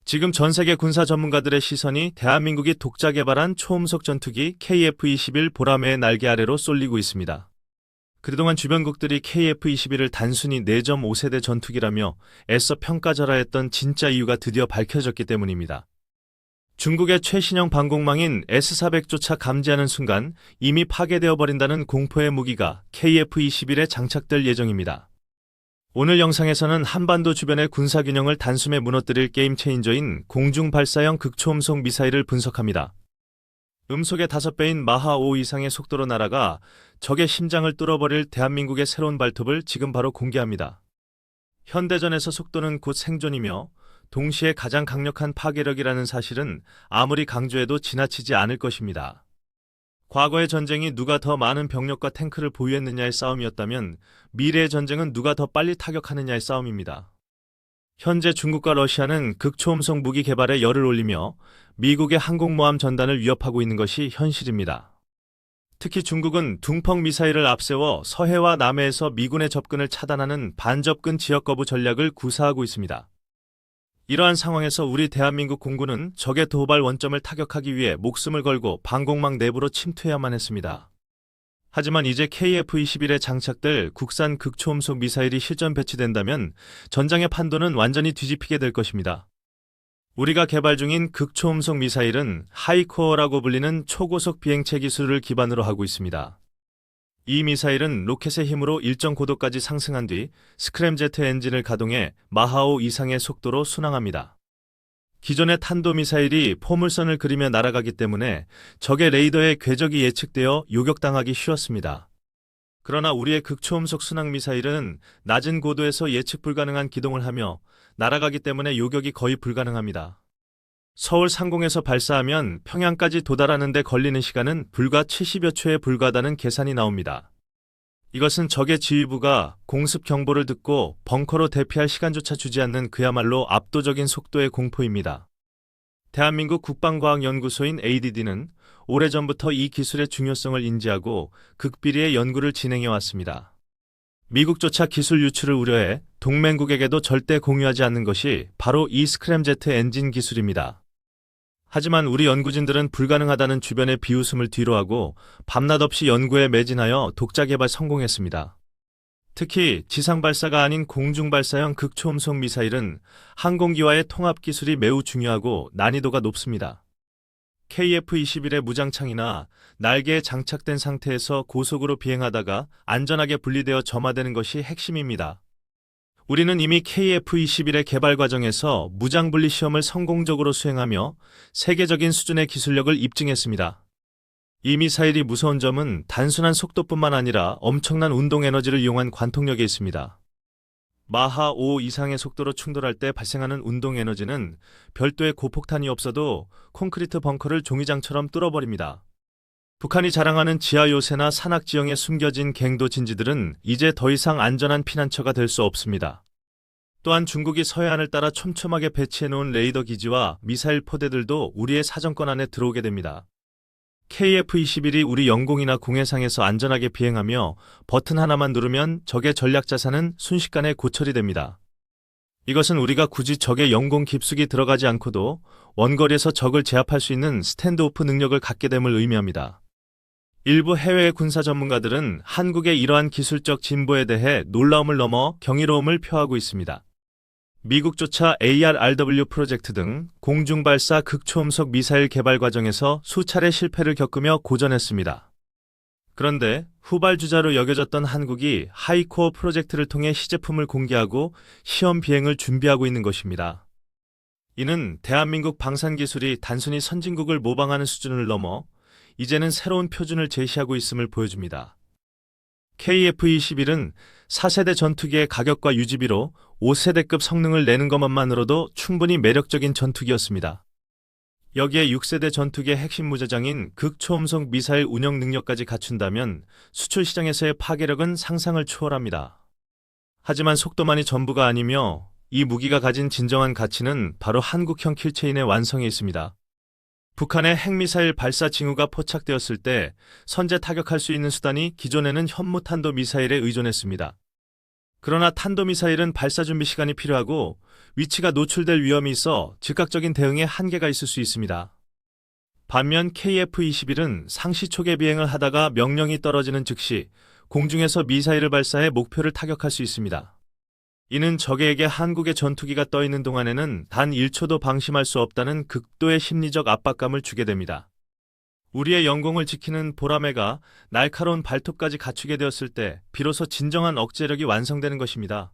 지금 전 세계 군사 전문가들의 시선이 대한민국이 독자 개발한 초음속 전투기 KF-21 보라매의 날개 아래로 쏠리고 있습니다. 그동안 주변국들이 KF-21을 단순히 4.5세대 전투기라며 애써 평가절하했던 진짜 이유가 드디어 밝혀졌기 때문입니다. 중국의 최신형 방공망인 S-400조차 감지하는 순간 이미 파괴되어 버린다는 공포의 무기가 KF-21에 장착될 예정입니다. 오늘 영상에서는 한반도 주변의 군사균형을 단숨에 무너뜨릴 게임 체인저인 공중발사형 극초음속 미사일을 분석합니다. 음속의 5배인 마하 5 이상의 속도로 날아가 적의 심장을 뚫어버릴 대한민국의 새로운 발톱을 지금 바로 공개합니다. 현대전에서 속도는 곧 생존이며 동시에 가장 강력한 파괴력이라는 사실은 아무리 강조해도 지나치지 않을 것입니다. 과거의 전쟁이 누가 더 많은 병력과 탱크를 보유했느냐의 싸움이었다면 미래의 전쟁은 누가 더 빨리 타격하느냐의 싸움입니다. 현재 중국과 러시아는 극초음속 무기 개발에 열을 올리며 미국의 항공모함 전단을 위협하고 있는 것이 현실입니다. 특히 중국은 둥펑 미사일을 앞세워 서해와 남해에서 미군의 접근을 차단하는 반접근 지역 거부 전략을 구사하고 있습니다. 이러한 상황에서 우리 대한민국 공군은 적의 도발 원점을 타격하기 위해 목숨을 걸고 방공망 내부로 침투해야만 했습니다. 하지만 이제 KF-21에 장착될 국산 극초음속 미사일이 실전 배치된다면 전장의 판도는 완전히 뒤집히게 될 것입니다. 우리가 개발 중인 극초음속 미사일은 하이코어라고 불리는 초고속 비행체 기술을 기반으로 하고 있습니다. 이 미사일은 로켓의 힘으로 일정 고도까지 상승한 뒤 스크램제트 엔진을 가동해 마하5 이상의 속도로 순항합니다. 기존의 탄도미사일이 포물선을 그리며 날아가기 때문에 적의 레이더에 궤적이 예측되어 요격당하기 쉬웠습니다. 그러나 우리의 극초음속 순항미사일은 낮은 고도에서 예측 불가능한 기동을 하며 날아가기 때문에 요격이 거의 불가능합니다. 서울 상공에서 발사하면 평양까지 도달하는 데 걸리는 시간은 불과 70여 초에 불과하다는 계산이 나옵니다. 이것은 적의 지휘부가 공습 경보를 듣고 벙커로 대피할 시간조차 주지 않는 그야말로 압도적인 속도의 공포입니다. 대한민국 국방과학연구소인 ADD는 오래전부터 이 기술의 중요성을 인지하고 극비리의 연구를 진행해왔습니다. 미국조차 기술 유출을 우려해 동맹국에게도 절대 공유하지 않는 것이 바로 이 스크램제트 엔진 기술입니다. 하지만 우리 연구진들은 불가능하다는 주변의 비웃음을 뒤로하고 밤낮 없이 연구에 매진하여 독자 개발 성공했습니다. 특히 지상 발사가 아닌 공중 발사형 극초음속 미사일은 항공기와의 통합 기술이 매우 중요하고 난이도가 높습니다. KF-21의 무장창이나 날개에 장착된 상태에서 고속으로 비행하다가 안전하게 분리되어 점화되는 것이 핵심입니다. 우리는 이미 KF-21의 개발 과정에서 무장분리 시험을 성공적으로 수행하며 세계적인 수준의 기술력을 입증했습니다. 이 미사일이 무서운 점은 단순한 속도뿐만 아니라 엄청난 운동 에너지를 이용한 관통력에 있습니다. 마하 5 이상의 속도로 충돌할 때 발생하는 운동 에너지는 별도의 고폭탄이 없어도 콘크리트 벙커를 종이장처럼 뚫어버립니다. 북한이 자랑하는 지하 요새나 산악 지형에 숨겨진 갱도 진지들은 이제 더 이상 안전한 피난처가 될 수 없습니다. 또한 중국이 서해안을 따라 촘촘하게 배치해놓은 레이더 기지와 미사일 포대들도 우리의 사정권 안에 들어오게 됩니다. KF-21이 우리 영공이나 공해상에서 안전하게 비행하며 버튼 하나만 누르면 적의 전략 자산은 순식간에 고철이 됩니다. 이것은 우리가 굳이 적의 영공 깊숙이 들어가지 않고도 원거리에서 적을 제압할 수 있는 스탠드오프 능력을 갖게 됨을 의미합니다. 일부 해외 군사 전문가들은 한국의 이러한 기술적 진보에 대해 놀라움을 넘어 경이로움을 표하고 있습니다. 미국조차 ARRW 프로젝트 등 공중발사 극초음속 미사일 개발 과정에서 수차례 실패를 겪으며 고전했습니다. 그런데 후발주자로 여겨졌던 한국이 하이코어 프로젝트를 통해 시제품을 공개하고 시험 비행을 준비하고 있는 것입니다. 이는 대한민국 방산기술이 단순히 선진국을 모방하는 수준을 넘어 이제는 새로운 표준을 제시하고 있음을 보여줍니다. KF-21은 4세대 전투기의 가격과 유지비로 5세대급 성능을 내는 것만으로도 충분히 매력적인 전투기였습니다. 여기에 6세대 전투기의 핵심 무저장인 극초음속 미사일 운영 능력까지 갖춘다면 수출 시장에서의 파괴력은 상상을 초월합니다. 하지만 속도만이 전부가 아니며 이 무기가 가진 진정한 가치는 바로 한국형 킬체인의 완성에 있습니다. 북한의 핵미사일 발사 징후가 포착되었을 때 선제 타격할 수 있는 수단이 기존에는 현무탄도 미사일에 의존했습니다. 그러나 탄도미사일은 발사 준비 시간이 필요하고 위치가 노출될 위험이 있어 즉각적인 대응에 한계가 있을 수 있습니다. 반면 KF-21은 상시 초계 비행을 하다가 명령이 떨어지는 즉시 공중에서 미사일을 발사해 목표를 타격할 수 있습니다. 이는 적에게 한국의 전투기가 떠 있는 동안에는 단 1초도 방심할 수 없다는 극도의 심리적 압박감을 주게 됩니다. 우리의 영공을 지키는 보라매가 날카로운 발톱까지 갖추게 되었을 때 비로소 진정한 억제력이 완성되는 것입니다.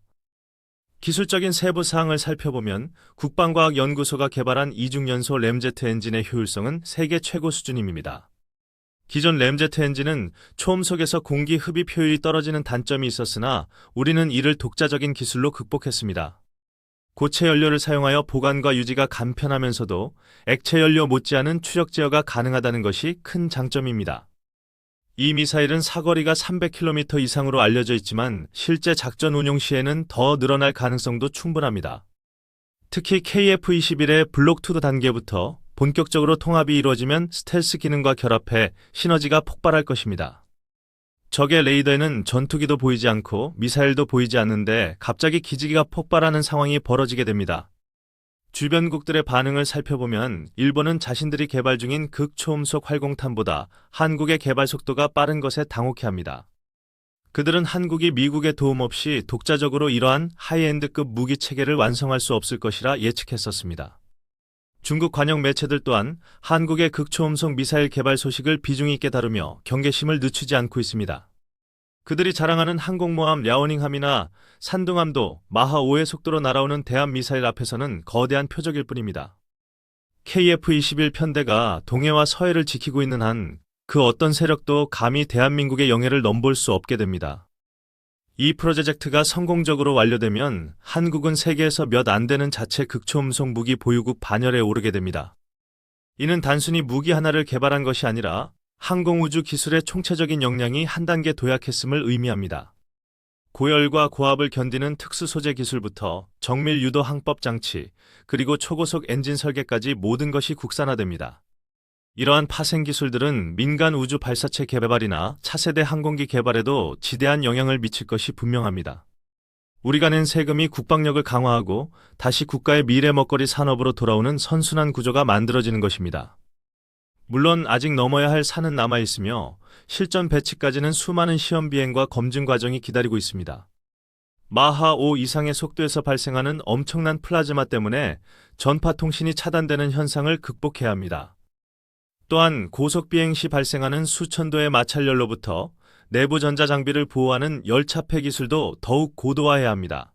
기술적인 세부 사항을 살펴보면 국방과학연구소가 개발한 이중연소 램제트 엔진의 효율성은 세계 최고 수준입니다. 기존 램제트 엔진은 초음속에서 공기 흡입 효율이 떨어지는 단점이 있었으나 우리는 이를 독자적인 기술로 극복했습니다. 고체 연료를 사용하여 보관과 유지가 간편하면서도 액체 연료 못지않은 추력 제어가 가능하다는 것이 큰 장점입니다. 이 미사일은 사거리가 300km 이상으로 알려져 있지만 실제 작전 운용 시에는 더 늘어날 가능성도 충분합니다. 특히 KF-21의 블록2 단계부터 본격적으로 통합이 이루어지면 스텔스 기능과 결합해 시너지가 폭발할 것입니다. 적의 레이더에는 전투기도 보이지 않고 미사일도 보이지 않는데 갑자기 기지기가 폭발하는 상황이 벌어지게 됩니다. 주변국들의 반응을 살펴보면 일본은 자신들이 개발 중인 극초음속 활공탄보다 한국의 개발 속도가 빠른 것에 당혹해합니다. 그들은 한국이 미국의 도움 없이 독자적으로 이러한 하이엔드급 무기 체계를 완성할 수 없을 것이라 예측했었습니다. 중국 관영 매체들 또한 한국의 극초음속 미사일 개발 소식을 비중 있게 다루며 경계심을 늦추지 않고 있습니다. 그들이 자랑하는 항공모함 랴오닝함이나 산둥함도 마하 5의 속도로 날아오는 대함 미사일 앞에서는 거대한 표적일 뿐입니다. KF-21 편대가 동해와 서해를 지키고 있는 한 그 어떤 세력도 감히 대한민국의 영해를 넘볼 수 없게 됩니다. 이 프로젝트가 성공적으로 완료되면 한국은 세계에서 몇 안 되는 자체 극초음속 무기 보유국 반열에 오르게 됩니다. 이는 단순히 무기 하나를 개발한 것이 아니라 항공우주 기술의 총체적인 역량이 한 단계 도약했음을 의미합니다. 고열과 고압을 견디는 특수 소재 기술부터 정밀 유도 항법 장치, 그리고 초고속 엔진 설계까지 모든 것이 국산화됩니다. 이러한 파생 기술들은 민간 우주 발사체 개발이나 차세대 항공기 개발에도 지대한 영향을 미칠 것이 분명합니다. 우리가 낸 세금이 국방력을 강화하고 다시 국가의 미래 먹거리 산업으로 돌아오는 선순환 구조가 만들어지는 것입니다. 물론 아직 넘어야 할 산은 남아있으며 실전 배치까지는 수많은 시험 비행과 검증 과정이 기다리고 있습니다. 마하 5 이상의 속도에서 발생하는 엄청난 플라즈마 때문에 전파 통신이 차단되는 현상을 극복해야 합니다. 또한 고속 비행 시 발생하는 수천도의 마찰열로부터 내부 전자장비를 보호하는 열차폐 기술도 더욱 고도화해야 합니다.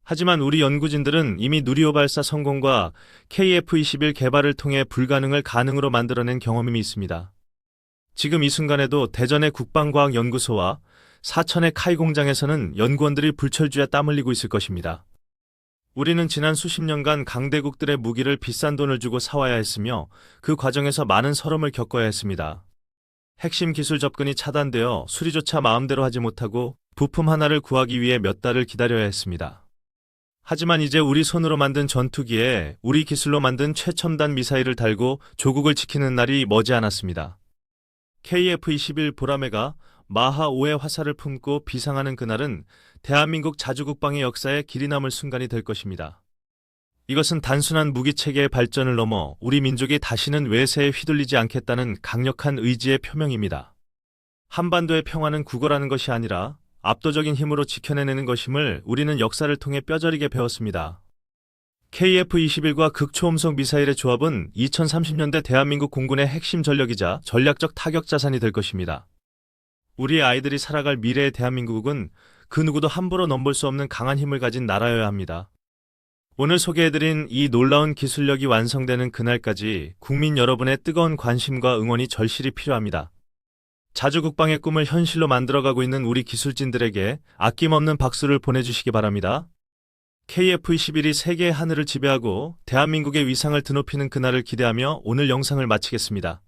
하지만 우리 연구진들은 이미 누리호 발사 성공과 KF-21 개발을 통해 불가능을 가능으로 만들어낸 경험이 있습니다. 지금 이 순간에도 대전의 국방과학연구소와 사천의 카이 공장에서는 연구원들이 불철주야 땀 흘리고 있을 것입니다. 우리는 지난 수십 년간 강대국들의 무기를 비싼 돈을 주고 사와야 했으며 그 과정에서 많은 서름을 겪어야 했습니다. 핵심 기술 접근이 차단되어 수리조차 마음대로 하지 못하고 부품 하나를 구하기 위해 몇 달을 기다려야 했습니다. 하지만 이제 우리 손으로 만든 전투기에 우리 기술로 만든 최첨단 미사일을 달고 조국을 지키는 날이 머지않았습니다. KF-21 보라매가 마하 5의 화살을 품고 비상하는 그날은 대한민국 자주국방의 역사에 길이 남을 순간이 될 것입니다. 이것은 단순한 무기체계의 발전을 넘어 우리 민족이 다시는 외세에 휘둘리지 않겠다는 강력한 의지의 표명입니다. 한반도의 평화는 국어라는 것이 아니라 압도적인 힘으로 지켜내는 것임을 우리는 역사를 통해 뼈저리게 배웠습니다. KF-21과 극초음속 미사일의 조합은 2030년대 대한민국 공군의 핵심 전력이자 전략적 타격 자산이 될 것입니다. 우리의 아이들이 살아갈 미래의 대한민국은 그 누구도 함부로 넘볼 수 없는 강한 힘을 가진 나라여야 합니다. 오늘 소개해드린 이 놀라운 기술력이 완성되는 그날까지 국민 여러분의 뜨거운 관심과 응원이 절실히 필요합니다. 자주국방의 꿈을 현실로 만들어가고 있는 우리 기술진들에게 아낌없는 박수를 보내주시기 바랍니다. KF-21이 세계의 하늘을 지배하고 대한민국의 위상을 드높이는 그날을 기대하며 오늘 영상을 마치겠습니다.